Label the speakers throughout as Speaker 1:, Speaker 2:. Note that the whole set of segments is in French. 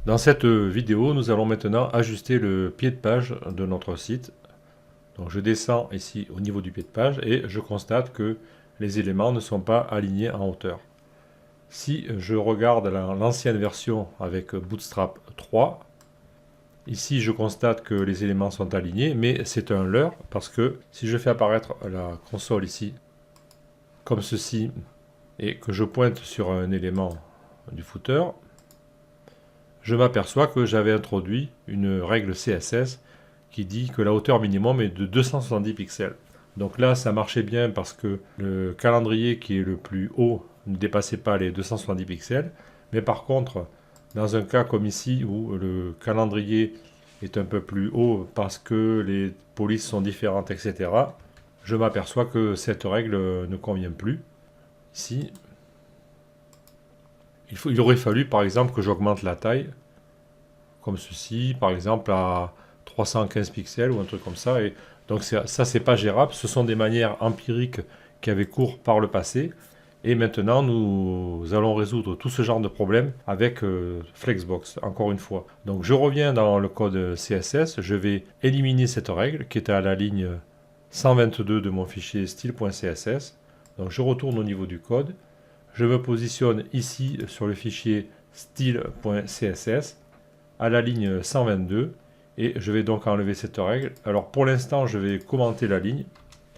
Speaker 1: Dans cette vidéo, nous allons maintenant ajuster le pied de page de notre site. Donc je descends ici au niveau du pied de page et je constate que les éléments ne sont pas alignés en hauteur. Si je regarde l'ancienne version avec Bootstrap 3, ici je constate que les éléments sont alignés, mais c'est un leurre parce que si je fais apparaître la console ici, comme ceci, et que je pointe sur un élément du footer, je m'aperçois que j'avais introduit une règle CSS qui dit que la hauteur minimum est de 270 pixels. Donc là, ça marchait bien parce que le calendrier qui est le plus haut ne dépassait pas les 270 pixels. Mais par contre, dans un cas comme ici où le calendrier est un peu plus haut parce que les polices sont différentes, etc., je m'aperçois que cette règle ne convient plus. Ici, il aurait fallu par exemple que j'augmente la taille comme ceci, par exemple à 315 pixels ou un truc comme ça. Et donc ça, c'est pas gérable. Ce sont des manières empiriques qui avaient cours par le passé. Et maintenant, nous allons résoudre tout ce genre de problème avec Flexbox, encore une fois. Donc je reviens dans le code CSS, je vais éliminer cette règle qui était à la ligne 122 de mon fichier style.css. Donc je retourne au niveau du code, je me positionne ici sur le fichier style.css à la ligne 122 et je vais donc enlever cette règle. Alors pour l'instant je vais commenter la ligne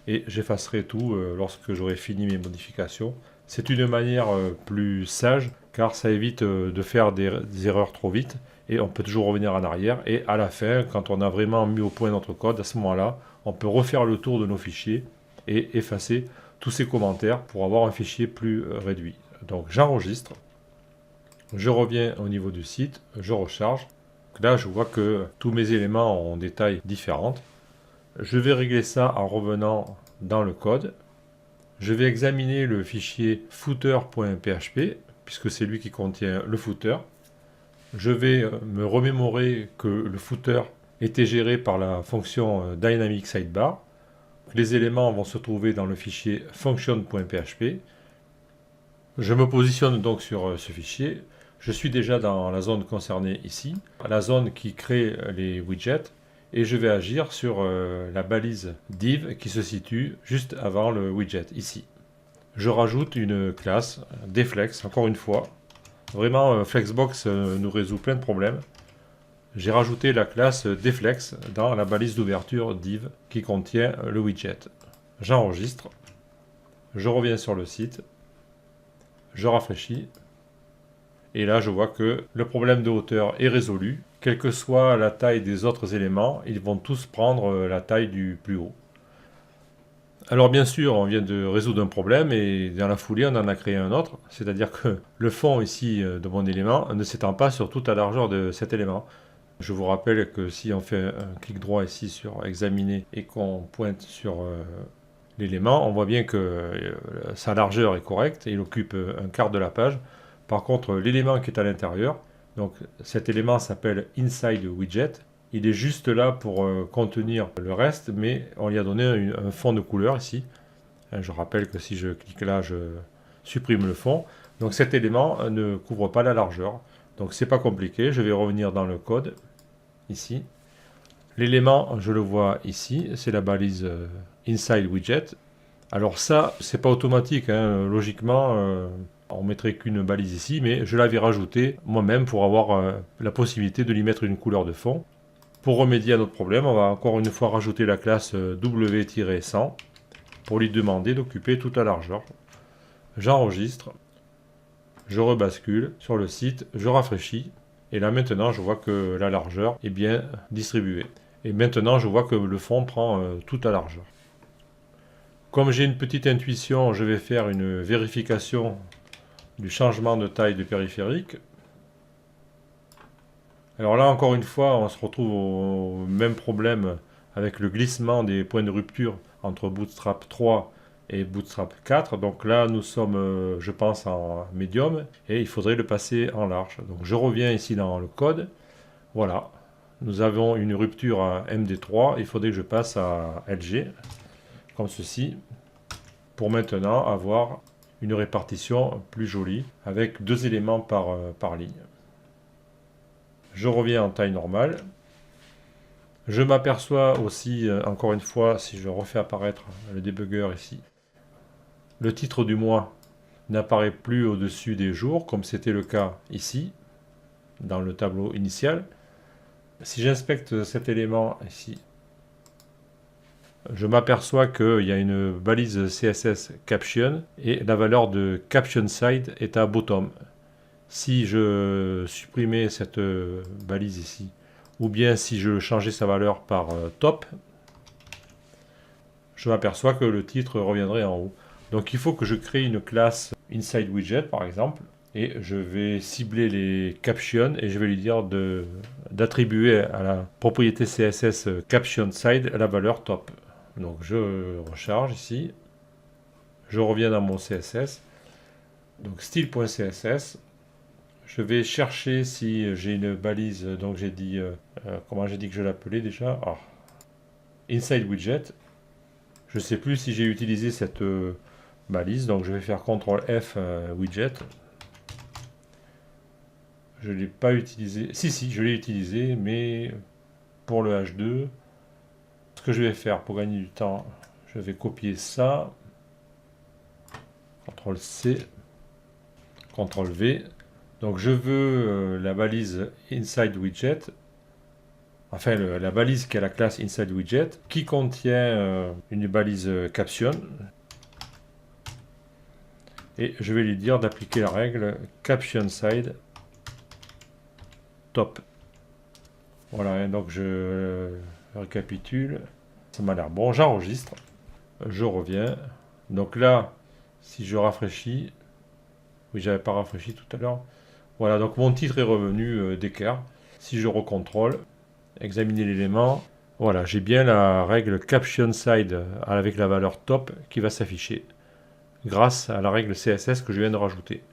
Speaker 1: et j'effacerai tout lorsque j'aurai fini mes modifications. C'est une manière plus sage car ça évite de faire des erreurs trop vite et on peut toujours revenir en arrière et à la fin quand on a vraiment mis au point notre code, à ce moment là on peut refaire le tour de nos fichiers et effacer tous ces commentaires pour avoir un fichier plus réduit. Donc j'enregistre. Je reviens au niveau du site, je recharge. Là, je vois que tous mes éléments ont des tailles différentes. Je vais régler ça en revenant dans le code. Je vais examiner le fichier footer.php, puisque c'est lui qui contient le footer. Je vais me remémorer que le footer était géré par la fonction dynamic sidebar. Les éléments vont se trouver dans le fichier function.php. Je me positionne donc sur ce fichier. Je suis déjà dans la zone concernée ici, la zone qui crée les widgets, et je vais agir sur la balise div qui se situe juste avant le widget ici. Je rajoute une classe deflex, encore une fois. Vraiment, Flexbox nous résout plein de problèmes. J'ai rajouté la classe deflex dans la balise d'ouverture div qui contient le widget. J'enregistre, je reviens sur le site, je rafraîchis. Et là, je vois que le problème de hauteur est résolu. Quelle que soit la taille des autres éléments, ils vont tous prendre la taille du plus haut. Alors bien sûr, on vient de résoudre un problème et dans la foulée, on en a créé un autre. C'est-à-dire que le fond ici de mon élément ne s'étend pas sur toute la largeur de cet élément. Je vous rappelle que si on fait un clic droit ici sur examiner et qu'on pointe sur l'élément, on voit bien que sa largeur est correcte et il occupe un quart de la page. Par contre, l'élément qui est à l'intérieur, donc cet élément s'appelle Inside Widget. Il est juste là pour contenir le reste, mais on lui a donné un fond de couleur ici. Je rappelle que si je clique là, je supprime le fond. Donc cet élément ne couvre pas la largeur. Donc c'est pas compliqué, je vais revenir dans le code, ici. L'élément, je le vois ici, c'est la balise Inside Widget. Alors ça, c'est pas automatique, hein. Logiquement, on mettrait qu'une balise ici, mais je l'avais rajouté moi-même pour avoir la possibilité de lui mettre une couleur de fond. Pour remédier à notre problème, on va encore une fois rajouter la classe W-100 pour lui demander d'occuper toute la largeur. J'enregistre, je rebascule sur le site, je rafraîchis, et là maintenant je vois que la largeur est bien distribuée. Et maintenant je vois que le fond prend toute la largeur. Comme j'ai une petite intuition, je vais faire une vérification du changement de taille du périphérique. Alors là, encore une fois, on se retrouve au même problème avec le glissement des points de rupture entre Bootstrap 3 et Bootstrap 4. Donc là, nous sommes, je pense, en médium et il faudrait le passer en large. Donc je reviens ici dans le code. Voilà, nous avons une rupture à MD3. Il faudrait que je passe à LG, comme ceci, pour maintenant avoir une répartition plus jolie avec deux éléments par ligne. Je reviens en taille normale. Je m'aperçois aussi, encore une fois, si je refais apparaître le débugger ici, le titre du mois n'apparaît plus au-dessus des jours, comme c'était le cas ici, dans le tableau initial. Si j'inspecte cet élément ici, je m'aperçois qu'il y a une balise CSS Caption et la valeur de Caption Side est à bottom. Si je supprimais cette balise ici, ou bien si je changeais sa valeur par top, je m'aperçois que le titre reviendrait en haut. Donc il faut que je crée une classe inside widget par exemple, et je vais cibler les captions et je vais lui dire d'attribuer à la propriété CSS caption side la valeur top. Donc je recharge ici, je reviens dans mon CSS, donc style.css, je vais chercher si j'ai une balise, donc j'ai dit, comment j'ai dit que je l'appelais déjà, inside widget. Je ne sais plus si j'ai utilisé cette balise, donc je vais faire CTRL F widget. Je ne l'ai pas utilisé. Si, je l'ai utilisé, mais pour le H2, ce que je vais faire pour gagner du temps, je vais copier ça. CTRL C, CTRL V. Donc je veux la balise inside widget, enfin la balise qui est la classe inside widget, qui contient une balise caption. Et je vais lui dire d'appliquer la règle caption side top. Voilà, donc je récapitule. Ça m'a l'air bon, j'enregistre. Je reviens. Donc là, si je rafraîchis, oui, j'avais pas rafraîchi tout à l'heure. Voilà, donc mon titre est revenu d'équerre. Si je recontrôle, examiner l'élément, voilà, j'ai bien la règle caption side avec la valeur top qui va s'afficher grâce à la règle CSS que je viens de rajouter.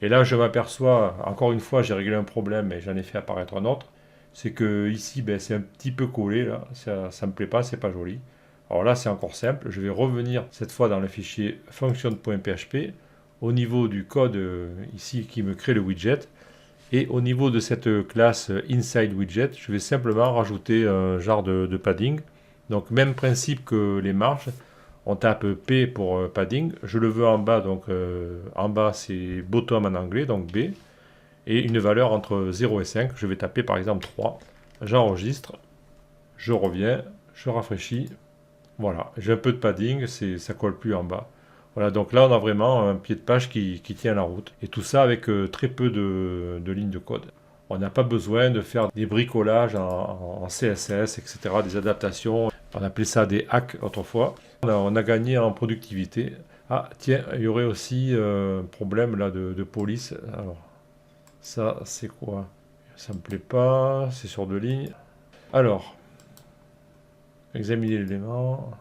Speaker 1: Et là, je m'aperçois, encore une fois, j'ai réglé un problème et j'en ai fait apparaître un autre. C'est que ici, ben, c'est un petit peu collé, là. Ça me plaît pas, c'est pas joli. Alors là, c'est encore simple. Je vais revenir cette fois dans le fichier function.php au niveau du code ici qui me crée le widget. Et au niveau de cette classe inside widget, je vais simplement rajouter un genre de padding. Donc même principe que les marges. On tape P pour padding. Je le veux en bas, donc en bas c'est bottom en anglais, donc B. Et une valeur entre 0 et 5. Je vais taper par exemple 3. J'enregistre. Je reviens. Je rafraîchis. Voilà. J'ai un peu de padding. Ça colle plus en bas. Voilà. Donc là, on a vraiment un pied de page qui tient la route. Et tout ça avec très peu de lignes de code. On n'a pas besoin de faire des bricolages en CSS, etc. Des adaptations. On appelait ça des hacks autrefois. On a gagné en productivité. Ah, tiens, il y aurait aussi un problème là de police. Alors, ça, c'est quoi? Ça me plaît pas. C'est sur 2 lignes. Alors, examiner l'élément.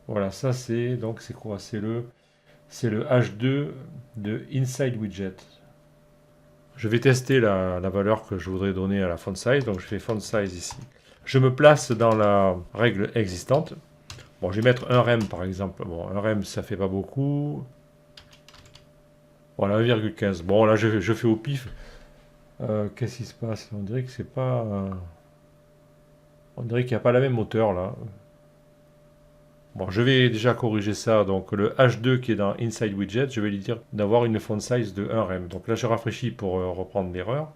Speaker 1: Voilà, ça c'est donc c'est quoi? C'est le H2 de inside widget. Je vais tester la valeur que je voudrais donner à la font size. Donc je fais font size ici. Je me place dans la règle existante. Bon, je vais mettre 1 rem par exemple. Bon, 1 rem ça fait pas beaucoup. Voilà, 1,15. Bon, là je fais au pif. Qu'est-ce qui se passe? On dirait que c'est pas. On dirait qu'il n'y a pas la même hauteur là. Bon, je vais déjà corriger ça. Donc le H2 qui est dans Inside Widget, je vais lui dire d'avoir une font size de 1 rem. Donc là je rafraîchis pour reprendre l'erreur.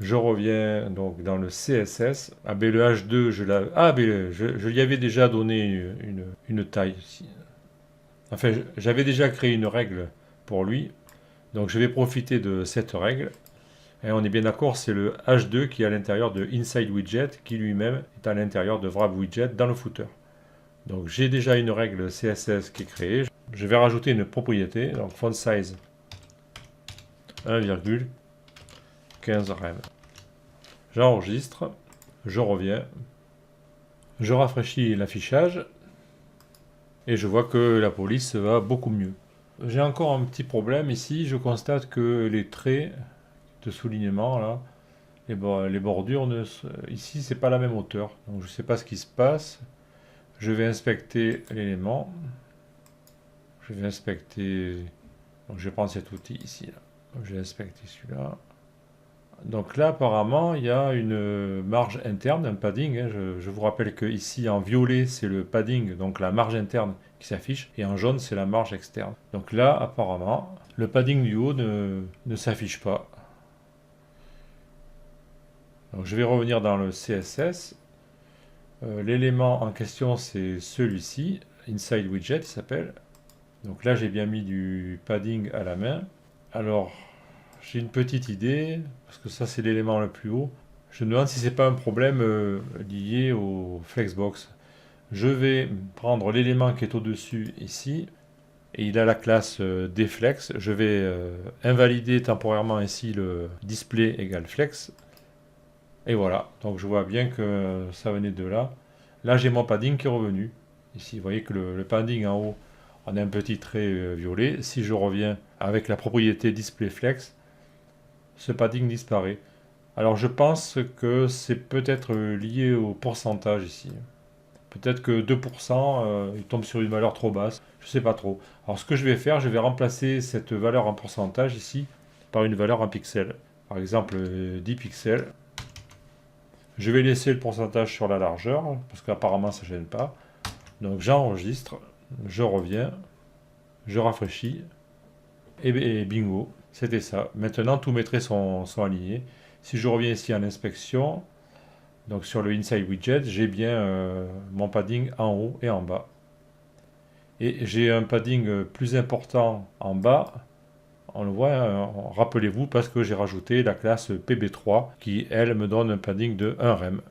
Speaker 1: Je reviens donc dans le CSS. Ah ben le H2, je lui avais déjà donné une taille. Enfin, j'avais déjà créé une règle pour lui. Donc je vais profiter de cette règle. Et on est bien d'accord, c'est le H2 qui est à l'intérieur de Inside Widget, qui lui-même est à l'intérieur de Wrap Widget dans le footer. Donc j'ai déjà une règle CSS qui est créée. Je vais rajouter une propriété, donc font size 1,15 rem. J'enregistre, je reviens, je rafraîchis l'affichage et je vois que la police va beaucoup mieux. J'ai encore un petit problème ici, je constate que les traits de soulignement là, les bordures, ici c'est pas la même hauteur, donc je sais pas ce qui se passe. Je vais inspecter l'élément, je vais inspecter, donc je vais prendre cet outil ici là. Donc, je vais inspecter celui-là, Donc là, apparemment, il y a une marge interne, un padding, hein. Je vous rappelle que ici, en violet, c'est le padding, donc la marge interne qui s'affiche, et en jaune, c'est la marge externe. Donc là, apparemment, le padding du haut ne s'affiche pas. Donc je vais revenir dans le CSS. L'élément en question, c'est celui-ci, Inside Widget, il s'appelle. Donc là, j'ai bien mis du padding à la main. Alors, j'ai une petite idée, parce que ça, c'est l'élément le plus haut. Je me demande si c'est pas un problème lié au Flexbox. Je vais prendre l'élément qui est au-dessus ici, et il a la classe dflex. Je vais invalider temporairement ici le display égale flex. Et voilà, donc je vois bien que ça venait de là. Là, j'ai mon padding qui est revenu. Ici, vous voyez que le padding en haut, on a un petit trait violet. Si je reviens avec la propriété display flex, ce padding disparaît. Alors je pense que c'est peut-être lié au pourcentage ici. Peut-être que 2%, il tombe sur une valeur trop basse. Je ne sais pas trop. Alors ce que je vais faire, je vais remplacer cette valeur en pourcentage ici par une valeur en pixels. Par exemple 10 pixels. Je vais laisser le pourcentage sur la largeur, parce qu'apparemment ça ne gêne pas. Donc j'enregistre, je reviens, je rafraîchis, et bingo, c'était ça. Maintenant tous mes traits sont alignés. Si je reviens ici en inspection, donc sur le Inside Widget, j'ai bien mon padding en haut et en bas. Et j'ai un padding plus important en bas, on le voit, hein, rappelez-vous, parce que j'ai rajouté la classe PB3 qui, elle, me donne un padding de 1 rem.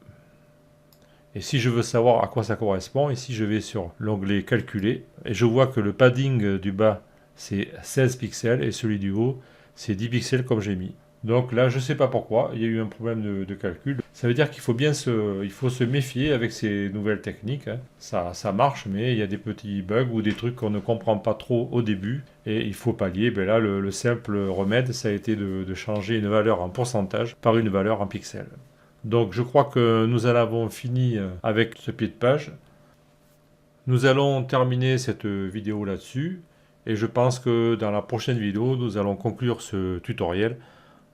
Speaker 1: Et si je veux savoir à quoi ça correspond, ici je vais sur l'onglet calculer et je vois que le padding du bas c'est 16 pixels et celui du haut c'est 10 pixels comme j'ai mis. Donc là je ne sais pas pourquoi, il y a eu un problème de calcul. Ça veut dire qu'il faut se méfier avec ces nouvelles techniques, hein. Ça marche, mais il y a des petits bugs ou des trucs qu'on ne comprend pas trop au début et il faut pallier. Ben là le simple remède ça a été de changer une valeur en pourcentage par une valeur en pixels. Donc je crois que nous en avons fini avec ce pied de page. Nous allons terminer cette vidéo là-dessus. Et je pense que dans la prochaine vidéo, nous allons conclure ce tutoriel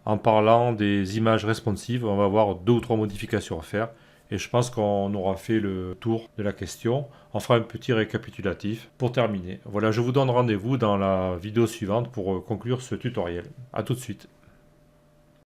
Speaker 1: en parlant des images responsives. On va voir 2 ou 3 modifications à faire. Et je pense qu'on aura fait le tour de la question. On fera un petit récapitulatif pour terminer. Voilà, je vous donne rendez-vous dans la vidéo suivante pour conclure ce tutoriel. A tout de suite.